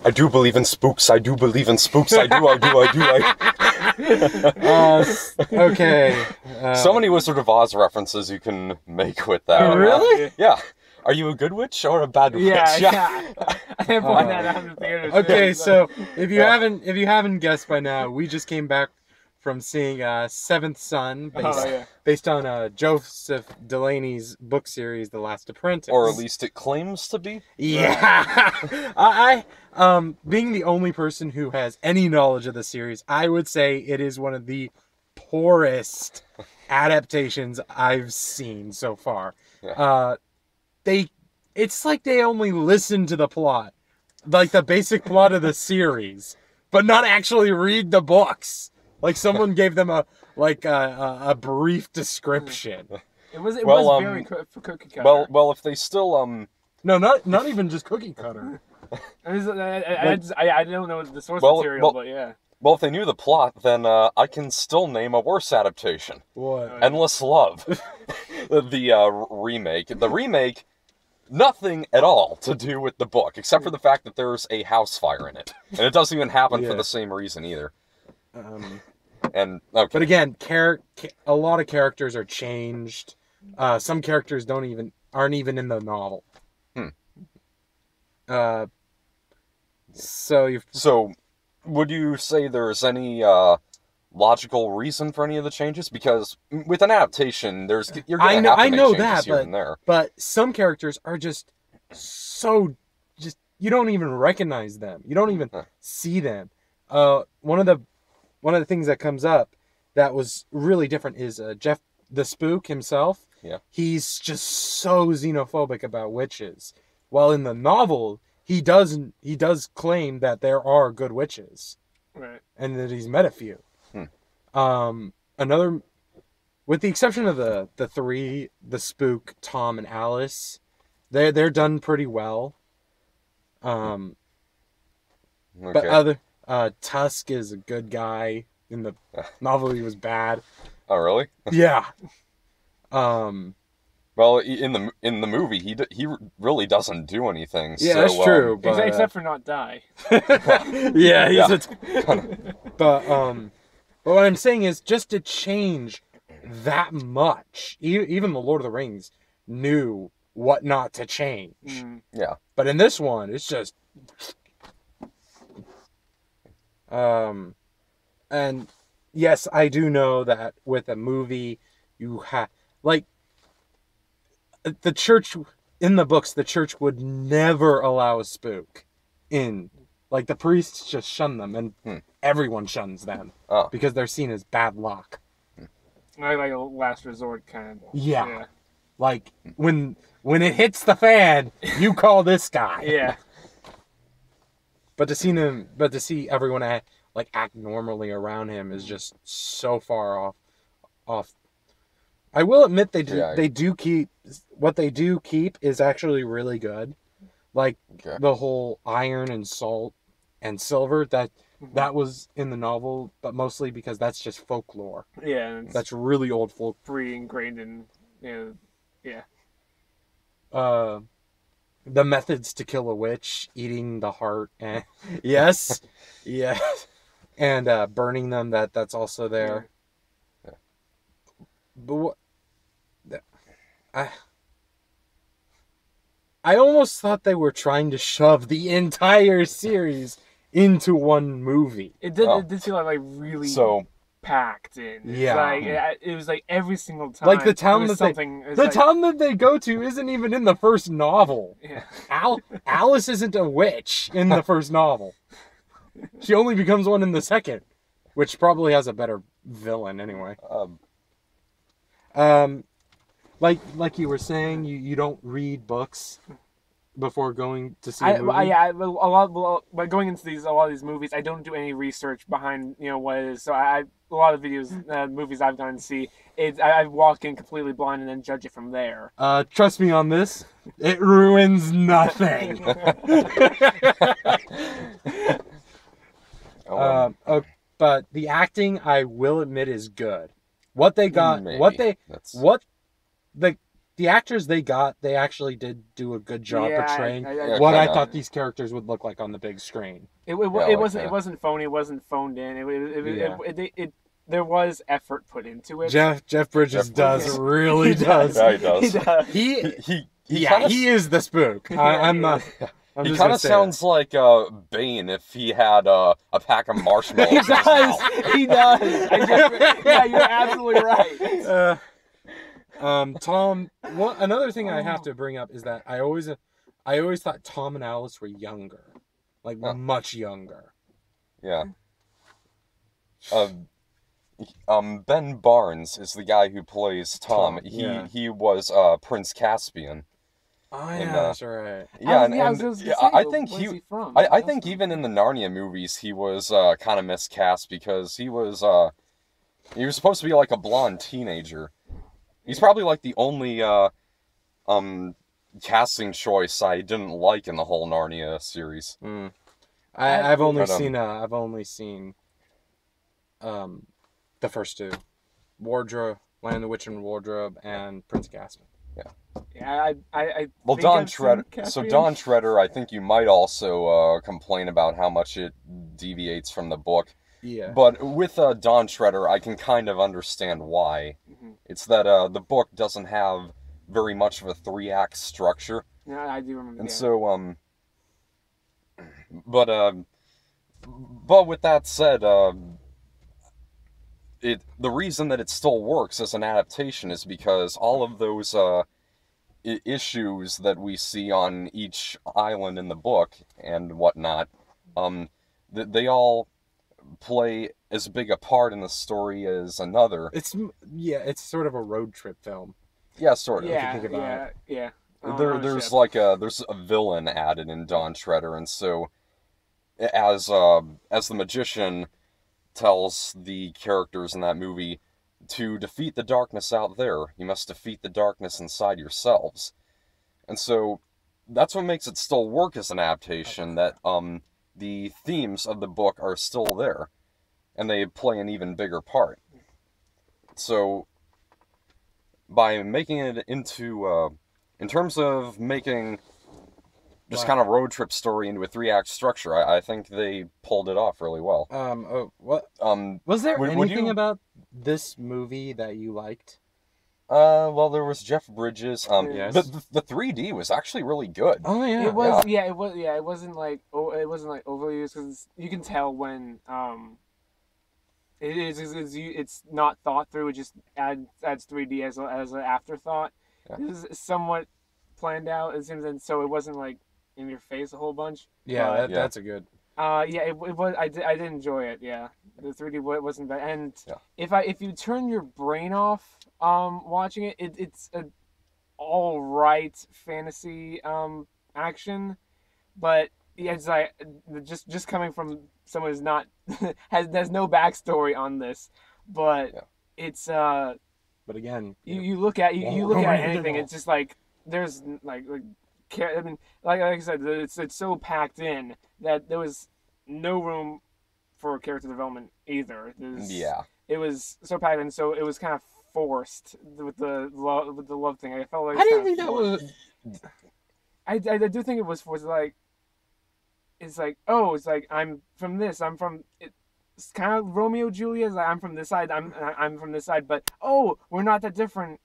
I do believe in spooks. I do believe in spooks. I do. Okay. So many Wizard of Oz references you can make with that. Really? Yeah. Are you a good witch or a bad witch? Yeah. I didn't point that out in the theaters. Okay, so if you haven't guessed by now, we just came back from seeing Seventh Son, based on Joseph Delaney's book series, The Last Apprentice. Or at least it claims to be. Yeah. I being the only person who has any knowledge of the series, I would say it is one of the poorest adaptations I've seen so far. Yeah. It's like they only listen to the plot, like the basic plot of the series, but not actually read the books. Like someone gave them a brief description. It was very cookie cutter. Well, if they still No, not even just cookie cutter. I don't know the source material, but yeah. Well, if they knew the plot, then I can still name a worse adaptation. What? Endless Love. The remake. The remake, nothing at all to do with the book, except for the fact that there's a house fire in it. And it doesn't even happen for the same reason either. Okay. But again, a lot of characters are changed. Some characters aren't even in the novel. So, would you say there's any logical reason for any of the changes? Because with an adaptation, you're going to have to make changes here and there. But some characters are just you don't even recognize them. You don't even see them. One of the things that comes up that was really different is Jeff the Spook himself. Yeah. He's just so xenophobic about witches. While in the novel, he does claim that there are good witches. Right. And that he's met a few. With the exception of the three, the Spook, Tom, and Alice, they're done pretty well. Okay. But Tusk is a good guy. In the novel, he was bad. Oh, really? Yeah. Well, in the movie, he really doesn't do anything. Yeah, so, that's true. But, except for not die. Yeah, but what I'm saying is just to change that much, even the Lord of the Rings knew what not to change. Yeah. But in this one, it's just and yes, I do know that with a movie you have the church in the books, the church would never allow a spook in. Like the priests just shun them, and everyone shuns them because they're seen as bad luck. Like a last resort kind of. Yeah. Like when it hits the fan, you call this guy. Yeah. But to see everyone act normally around him is just so far off. I will admit they do keep what they do keep is actually really good. Like the whole iron and salt and silver that was in the novel, but mostly because that's just folklore. Yeah, that's really old folk. Ingrained in yeah. The methods to kill a witch: eating the heart, and yes, and burning them. That's also there. Yeah. But what? I almost thought they were trying to shove the entire series into one movie. It did feel like really packed in. It was like every single time. Like the town that they go to isn't even in the first novel. Yeah. Alice isn't a witch in the first novel. She only becomes one in the second, which probably has a better villain anyway. Like you were saying, you don't read books before going to see a movie? By going into a lot of these movies, I don't do any research behind what it is. So a lot of movies I've gone to see, I walk in completely blind and then judge it from there. Trust me on this, it ruins nothing. But the acting, I will admit, is good. What they got, the actors they got, they actually did do a good job portraying what I thought these characters would look like on the big screen. It wasn't phony. It wasn't phoned in. There was effort put into it. Jeff Bridges really does. Yeah, he does. He is the spook. I'm not. He kind of sounds like Bane if he had a pack of marshmallows. He does. He does. Yeah, you're absolutely right. Tom. Another thing I have to bring up is that I always thought Tom and Alice were younger, like much younger. Yeah. Ben Barnes is the guy who plays Tom. He was Prince Caspian. Oh yeah, that's right. Yeah, I think I think even in the Narnia movies he was kind of miscast because he was supposed to be like a blonde teenager. He's probably like the only casting choice I didn't like in the whole Narnia series. I've only seen the first two, Wardrobe, Land of the Witch and Wardrobe, and Prince Caspian. Yeah, well, Don Shredder, I think you might also complain about how much it deviates from the book. Yeah. But with Don Shredder, I can kind of understand why. Mm-hmm. It's that the book doesn't have very much of a 3-act structure. Yeah, I do remember. And so, but with that said, the reason that it still works as an adaptation is because all of those issues that we see on each island in the book and whatnot, they all play as big a part in the story as another. It's sort of a road trip film. Yeah, sort of. Yeah, if you think about it. There's a villain added in Don Shredder, and so as the magician tells the characters in that movie, to defeat the darkness out there, you must defeat the darkness inside yourselves. And so that's what makes it still work as an adaptation, that the themes of the book are still there, and they play an even bigger part. So by making it into, in terms of making just kind of road trip story into a 3-act structure, I think they pulled it off really well. Was there anything about this movie that you liked? Well, there was Jeff Bridges. Yes. The 3D was actually really good. Oh yeah, it was. Yeah, it was. Yeah, it wasn't like overly used because you can tell when it's not thought through. It just adds 3D as an afterthought. Yeah. It was somewhat planned out. It seems, and so it wasn't like in your face a whole bunch. Yeah, that's a good. It was. I did enjoy it. Yeah, the 3D wasn't bad. And if you turn your brain off, watching it, it's a all right fantasy action, but yeah, it's like just coming from someone who's not has no backstory on this, but it's But again, you look at anything, it's just like there's like I mean, like I said, it's so packed in that there was no room for character development either. It was so packed in, so it was kind of forced with the love thing. I felt like I didn't think that was. I do think it was forced. Like it's like I'm from this. I'm from. It's kind of Romeo Juliet. Like I'm from this side. I'm from this side. But we're not that different.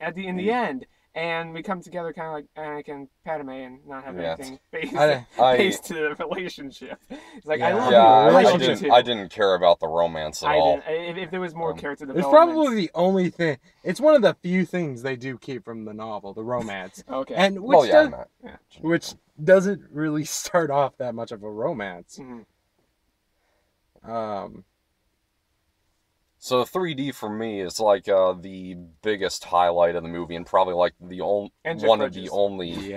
In the end. And we come together kind of like Anakin and Padme and not have anything based to the relationship. It's like, I love the relationship. I didn't care about the romance at all. If there was more character development. It's probably the only thing. It's one of the few things they do keep from the novel, the romance. Okay. And which doesn't really start off that much of a romance. Mm-hmm. So 3D for me is like the biggest highlight of the movie, and probably like one of the only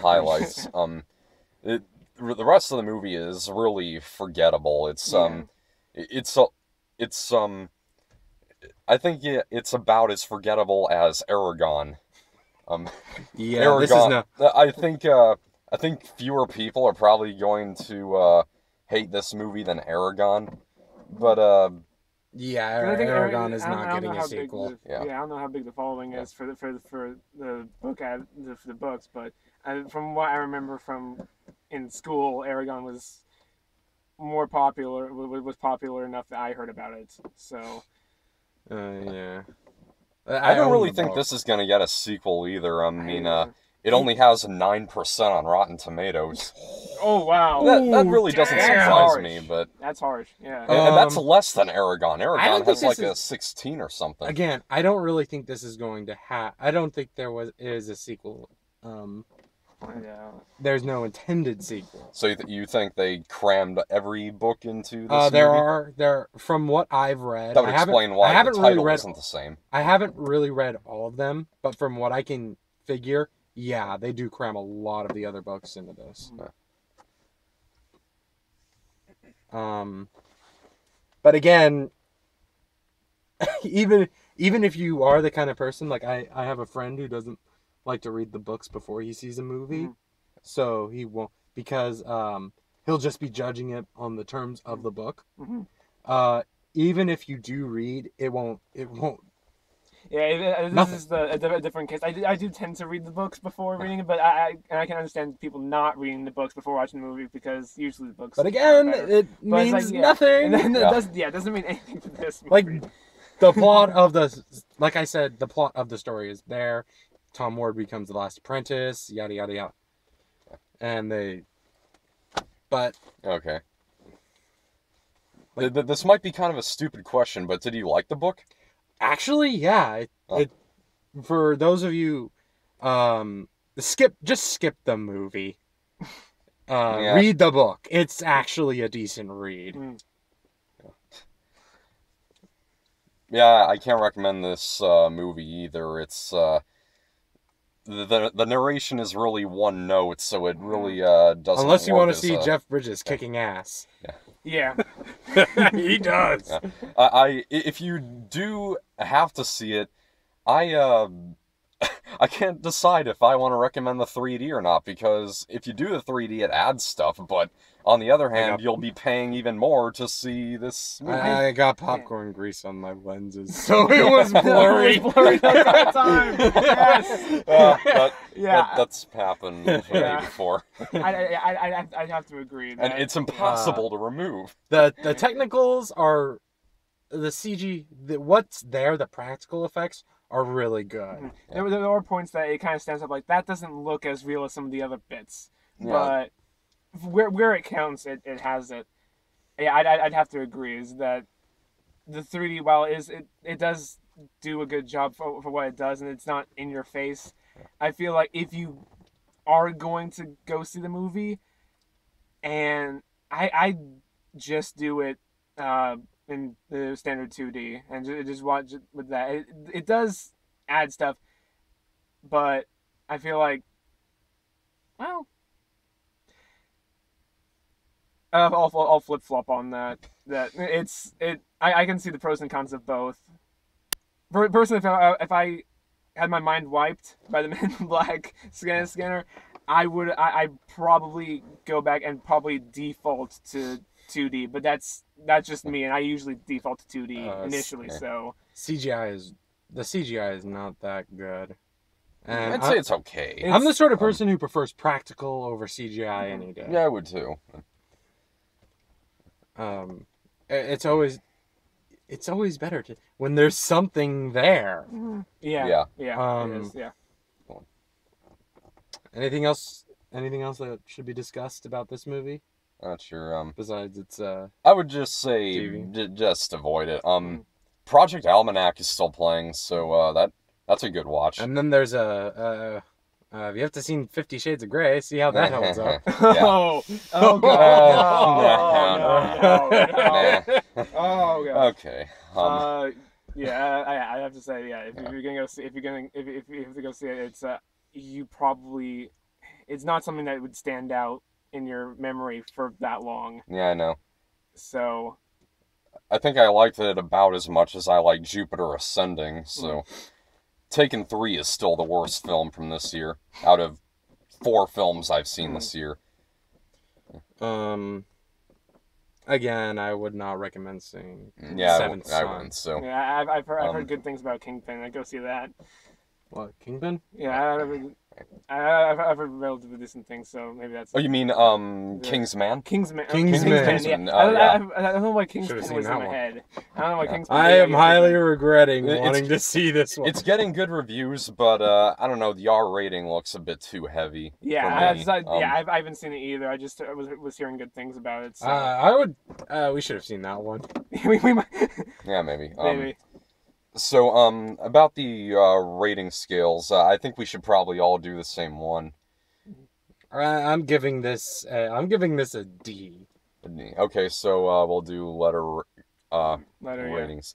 highlights. The rest of the movie is really forgettable. I think it's about as forgettable as Aragon. Aragon. I think fewer people are probably going to hate this movie than Aragon, but Yeah, 'Cause I think Aragon is I don't not know getting a how big sequel. I don't know how big the following is for the book for the books, but from what I remember from in school, Aragon was more popular. Was popular enough that I heard about it. So. Yeah. I don't own really the think book. this is gonna get a sequel either. I mean, I- it only has 9% on Rotten Tomatoes. Oh wow. That really doesn't That's surprise harsh. me, but That's harsh. Yeah. and that's less than Aragon. don't Aragon think has like this a is- 16 or something. Again, I don't really think this is going to I don't think is a sequel. Yeah. There's no intended sequel. So you think they crammed every book into this There movie? from what I've read. That would explain why the title isn't the same. I haven't really read all of them, but from what I can figure, yeah, they do cram a lot of the other books into this. But again, even if you are the kind of person, like I have a friend who doesn't like to read the books before he sees a movie, so he won't, because he'll just be judging it on the terms of the book. Even if you do read, it won't. Yeah, this is a different case. I do tend to read the books before reading it, but I can understand people not reading the books before watching the movie because usually the books. But again, it means nothing. And it doesn't mean anything to this movie. Like the plot of like I said, the plot of the story is there. Tom Ward becomes the last apprentice. Yada yada yada. And Okay. This might be kind of a stupid question, but did you like the book? Actually, yeah. For those of you, just skip the movie. Read the book. It's actually a decent read. Yeah, I can't recommend this movie either. It's the narration is really one note, so it really doesn't. Unless you want to work see Jeff Bridges kicking ass. Yeah. He does. If you do have to see it, I can't decide if I want to recommend the 3D or not, because if you do the 3D, it adds stuff, but on the other hand, you'll be paying even more to see this movie. I got popcorn grease on my lenses, so it was blurry. It was blurry the entire time. Yes. That's happened to me before. I'd have to agree. And it's impossible to remove. The technicals are the CG. What's there? The practical effects are really good. There are points that it kind of stands up like that doesn't look as real as some of the other bits, but where it counts, it has it. Yeah, I'd have to agree is that the 3D, while it does do a good job for what it does, and it's not in your face. I feel like if you are going to go see the movie, and I just do it in the standard 2D and just watch it with that. It does add stuff, but I feel like, well, I'll flip flop on that. I can see the pros and cons of both. Personally, if I had my mind wiped by the Man in Black scanner, I probably go back and probably default to 2D, but that's just me, and I usually default to 2D initially. So CGI is not that good. And I'd say it's okay. I'm the sort of person who prefers practical over CGI any day. Yeah, I would too. It's always better when there's something there. Yeah. Um, it is, yeah. Anything else that should be discussed about this movie? Not sure. Besides, it's I would just say just avoid it. Project Almanac is still playing, so that's a good watch. And then there's you have to see 50 Shades of Grey, see how that holds up. Oh god. Oh god. Okay. Yeah, I have to say, yeah. If you're gonna go see, if you have to go see it, it's not something that would stand out in your memory for that long. Yeah, I know. So. I think I liked it about as much as I like Jupiter Ascending. So, Taken 3 is still the worst film from this year out of 4 films I've seen this year. again, I would not recommend seeing Yeah, Seventh I Son. wouldn't. So Yeah, I've heard good things about Kingpin. I'd go see that. What, Kingpin? Yeah, I've heard relatively decent things, so maybe that's. Oh, you mean Kingsman? Kingsman. Kingsman. Yeah. I don't know why Should've Kingsman seen was in that my one. head. I don't know why Kingsman. I am highly regretting It's- wanting to see this one. It's getting good reviews, but I don't know. The R rating looks a bit too heavy. Yeah, for me. I haven't seen it either. I just was hearing good things about it. So. I would. We should have seen that one. we might. Yeah, maybe. Maybe. So, about the rating scales, I think we should probably all do the same one. I'm giving this a D. Okay, so we'll do letter ratings.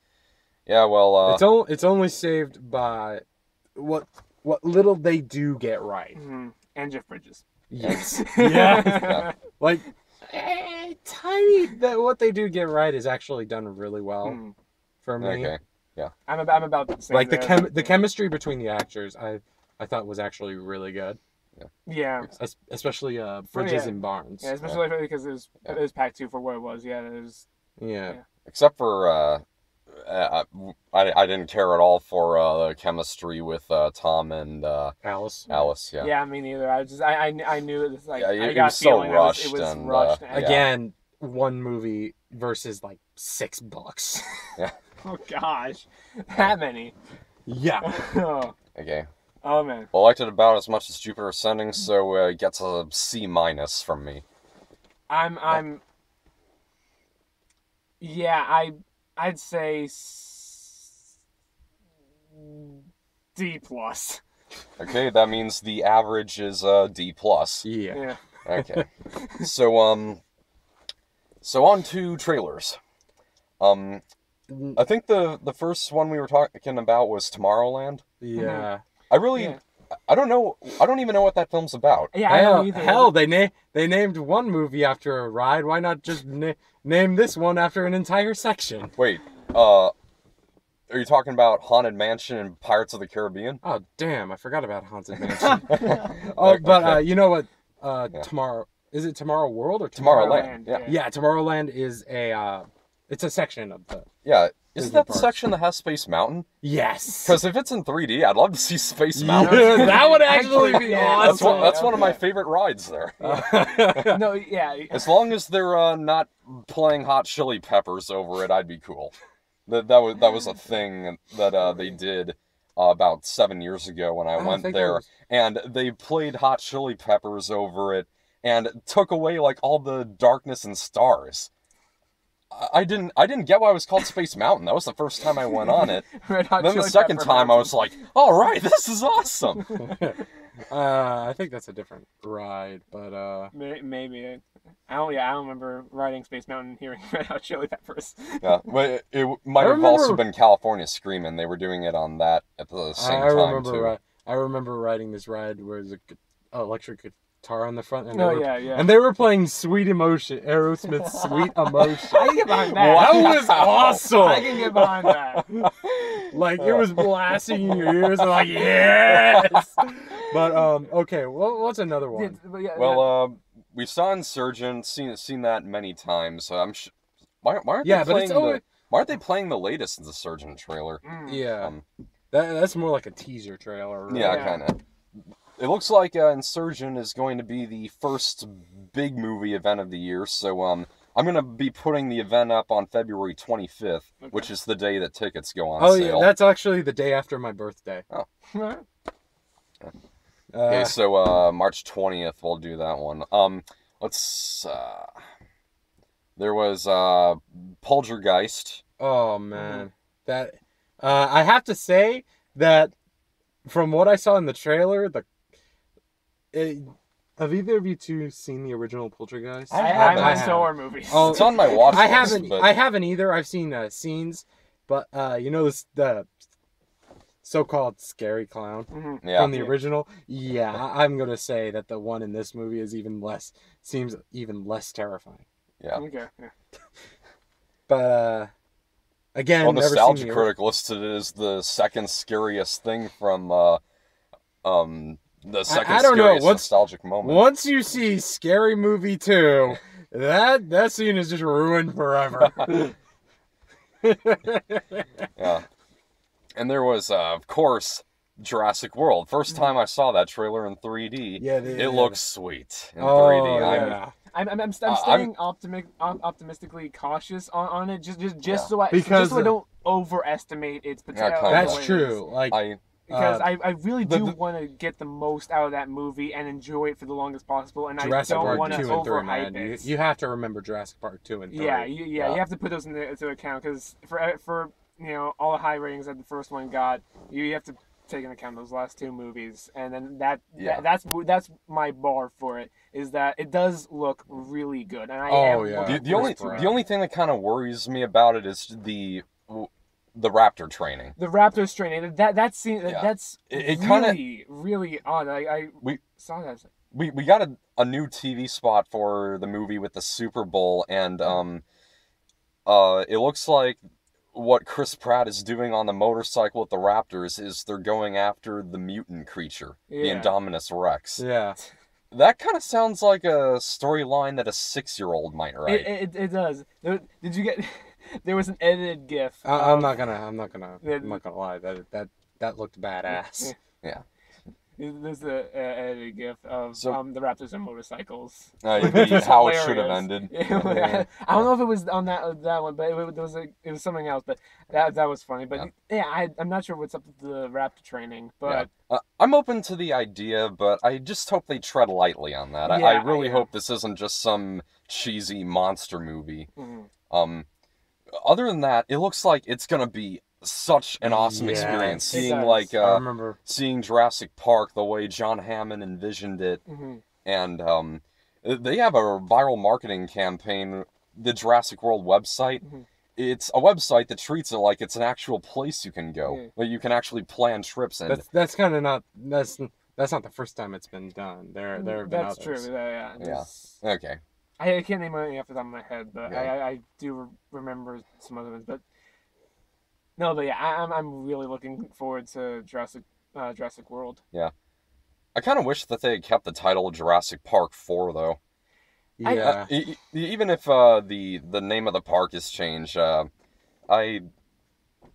Yeah, well, It's only saved by what little they do get right. Mm-hmm. And Jeff Bridges. Yes. yeah. Like tiny that what they do get right is actually done really well for me. Okay. Yeah. I'm about the same. Like the chemistry between the actors, I thought was actually really good. Yeah. Especially Bridges and Barnes. Yeah, especially because it was packed 2 for what it was. Yeah, it was. Yeah. Except for I didn't care at all for the chemistry with Tom and Alice. Alice. Yeah. Yeah, me neither. I knew it was like Yeah, I got was so feeling rushed. It was and, rushed. Again, one movie versus like $6. Yeah. Oh gosh, that many. Yeah. Oh. Okay. Oh man. Well, I liked it about as much as Jupiter Ascending, so it gets a C- from me. Yeah, I'd say D plus. Okay, that means the average is D+. Yeah. Okay. So on to trailers. I think the first one we were talking about was Tomorrowland. Yeah. I don't know. I don't even know what that film's about. Yeah, I don't either. Hell, they named one movie after a ride. Why not just name this one after an entire section? Wait, are you talking about Haunted Mansion and Pirates of the Caribbean? Oh damn, I forgot about Haunted Mansion. But you know what? Tomorrow is it Tomorrow World or Tomorrowland? Yeah. Yeah, Tomorrowland is it's a section of the. Yeah. Isn't that the parks. section that has Space Mountain? Yes. Because if it's in 3D, I'd love to see Space Mountain. Yeah, that would actually be awesome. That's one of my favorite rides there. No, yeah. As long as they're not playing Hot Chili Peppers over it, I'd be cool. That was a thing that they did about 7 years ago when I went there, and they played Hot Chili Peppers over it and took away like all the darkness and stars. I didn't get why it was called Space Mountain. That was the first time I went on it. Then the second time I was like, all right, this is awesome. I think that's a different ride, but maybe. I don't remember riding Space Mountain hearing Red Hot Chili Peppers. Yeah, but it might have also been California Screamin'. They were doing it on that at the same time too. I remember riding this ride where there's an electric guitar on the front, and and they were playing Sweet Emotion, Aerosmith's Sweet Emotion. I can get behind that. That was awesome. I can get behind that. Like it was blasting in your ears, and like yes. But okay, what's another one? We saw Insurgent, seen that many times. Why aren't they playing the latest Insurgent trailer? Yeah, that's more like a teaser trailer. Right? Yeah, kind of. It looks like Insurgent is going to be the first big movie event of the year, so I'm going to be putting the event up on February 25th, which is the day that tickets go on sale. Oh, yeah, that's actually the day after my birthday. Oh. Okay, so March 20th, we'll do that one. There was Poltergeist. Oh, man. That I have to say that from what I saw in the trailer, have either of you two seen the original Poltergeist? I haven't seen horror movies. Oh, it's on my watch list. I haven't either. I've seen scenes, but the so-called scary clown from the original. Yeah, I'm gonna say that the one in this movie seems even less terrifying. Yeah. Okay. Yeah. But again, well, Nostalgia Critic listed it as the second scariest thing from the second scariest nostalgic moment. Once you see Scary Movie 2, That scene is just ruined forever. Yeah. And there was, of course, Jurassic World. First time I saw that trailer in 3D, it looks sweet in 3D. Yeah. I'm staying optimistically cautious on it, just so I don't overestimate its potential. That's true. Like because I really do want to get the most out of that movie and enjoy it for the longest possible, and Jurassic I don't Park want to 2 and 3, overhype man. it. You have to remember Jurassic Park 2 and 3. Yeah, you have to put those into account because for all the high ratings that the first one got, you have to take into account those last two movies, and then that's my bar for it, is that it does look really good, and the only thing that kind of worries me about it is the raptor training. The raptors training, that scene, that's really odd. We saw that. We got a new TV spot for the movie with the Super Bowl, and it looks like what Chris Pratt is doing on the motorcycle with the raptors is they're going after the mutant creature, the Indominus Rex. Yeah. That kind of sounds like a storyline that a 6-year-old might write. It does. Did you get? There was an edited GIF. I'm not gonna lie. That looked badass. Yeah. There's an edited GIF of the raptors and motorcycles. How it should have ended. I don't know if it was on that one, but it was something else. But that was funny. But I'm not sure what's up with the raptor training. But I'm open to the idea, but I just hope they tread lightly on that. I really hope this isn't just some cheesy monster movie. Mm-hmm. Other than that, it looks like it's gonna be such an awesome experience. Seeing Jurassic Park the way John Hammond envisioned it, and they have a viral marketing campaign, the Jurassic World website. It's a website that treats it like it's an actual place you can go, where you can actually plan trips. And that's kind of not that's not the first time it's been done. There have been others. That's true. Yeah. Okay. I can't name any off the top of my head, but I do remember some other ones. But no, but I'm really looking forward to Jurassic World. Yeah, I kind of wish that they had kept the title Jurassic Park 4 though. Yeah. Even if the name of the park is changed, I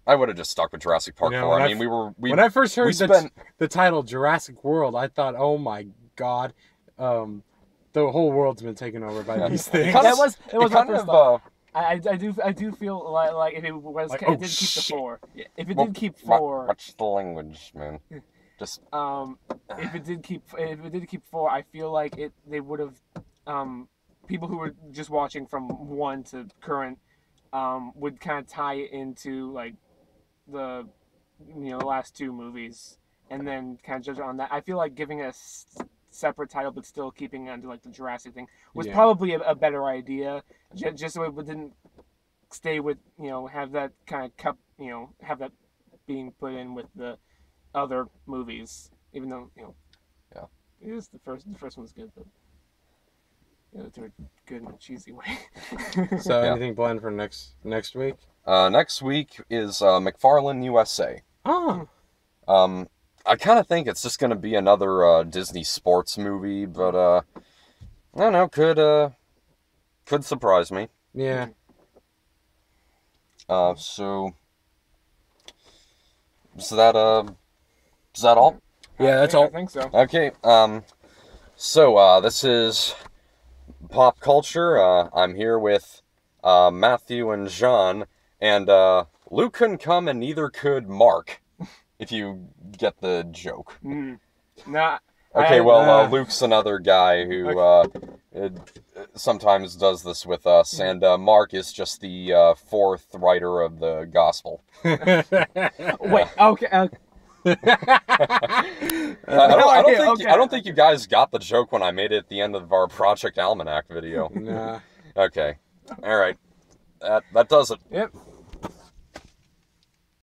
would have just stuck with Jurassic Park 4. When I first heard the title Jurassic World, I thought, oh my god. The whole world's been taken over by these things. It was my first thought. I do feel like if it was it did keep the 4. If it did keep 4. Watch the language, man. Just if it did keep 4, I feel like they would have people who were just watching from 1 to current would kind of tie it into like the last 2 movies and then kind of judge it on that. I feel like giving a separate title but still keeping it under like the Jurassic thing was probably a better idea, just so it didn't stay with have that kind of have that being put in with the other movies, even though it is the first one's good, but the other two are good in a cheesy way. So anything planned for next week? Next week is McFarlane USA. I kind of think it's just going to be another Disney sports movie, but I don't know, could surprise me. Yeah. So is that all? Yeah, that's all. I think so. Okay. So this is Pop Culture. I'm here with Matthew and Jean, and Luke couldn't come, and neither could Mark. If you get the joke. Nah. Okay, Luke's another guy who sometimes does this with us, and Mark is just the fourth writer of the gospel. Wait, okay. I don't think you guys got the joke when I made it at the end of our Project Almanac video. Nah. Okay. All right. That does it. Yep.